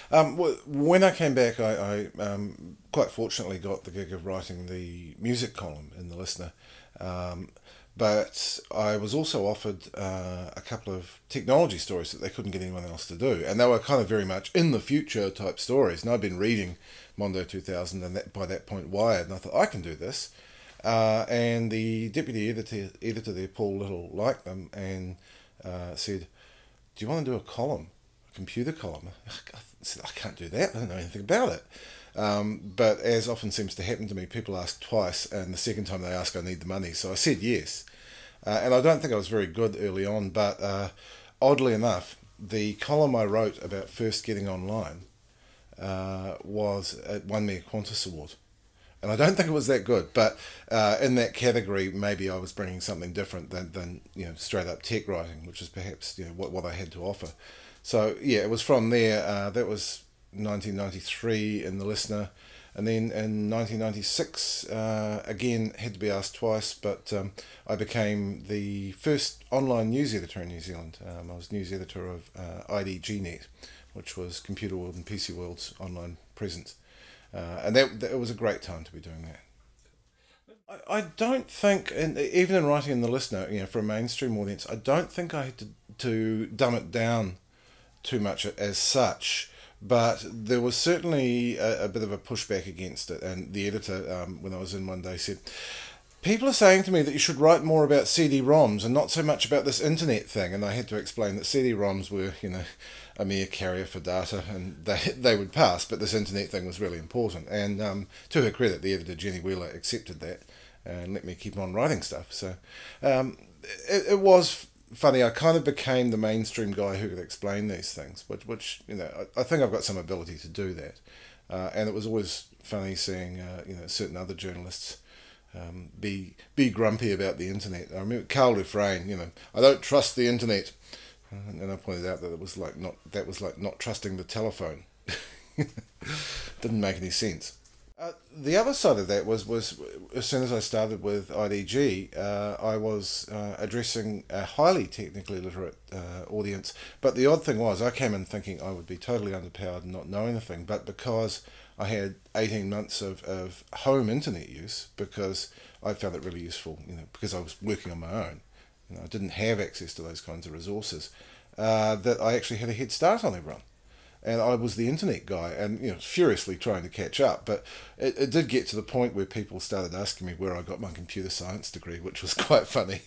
When I came back, I quite fortunately got the gig of writing the music column in the Listener. Um, but I was also offered a couple of technology stories that they couldn't get anyone else to do, and they were kind of very much in the future type stories. And I'd been reading Mondo 2000, and by that point Wired, and I thought I can do this. And the deputy editor there, Paul Little, liked them and said, "Do you want to do a column, a computer column?" I said, "I can't do that. I don't know anything about it." But as often seems to happen to me, people ask twice, and the second time they ask, I need the money. So I said yes. And I don't think I was very good early on, but oddly enough, the column I wrote about first getting online it won me a Qantas Award. And I don't think it was that good, but in that category, maybe I was bringing something different than straight up tech writing, which is perhaps what I had to offer. So yeah, it was from there. That was 1993 in the Listener, and then in 1996 again had to be asked twice, but I became the first online news editor in New Zealand. I was news editor of IDGnet, which was Computer World and PC World's online presence. And that it was a great time to be doing that. I don't think, and even in writing in the Listener, for a mainstream audience, I don't think I had to dumb it down too much as such. But there was certainly a bit of a pushback against it, and the editor, when I was in one day, said, "People are saying to me that you should write more about CD-ROMs and not so much about this internet thing." And I had to explain that CD-ROMs were, a mere carrier for data, and they would pass, but this internet thing was really important. And to her credit, the editor, Jenny Wheeler, accepted that and let me keep on writing stuff. So um, it was funny. I kind of became the mainstream guy who could explain these things, which I think I've got some ability to do that. And it was always funny seeing certain other journalists be grumpy about the internet. I remember Carl Dufresne, "I don't trust the internet," and I pointed out that that was like not trusting the telephone. Didn't make any sense. The other side of that was as soon as I started with IDG, I was addressing a highly technically literate audience. But the odd thing was, I came in thinking I would be totally underpowered and not know anything. But because I had 18 months of home internet use, because I found it really useful, because I was working on my own, I didn't have access to those kinds of resources, that I actually had a head start on everyone. And I was the internet guy, and furiously trying to catch up. But it did get to the point where people started asking me where I got my computer science degree, which was quite funny.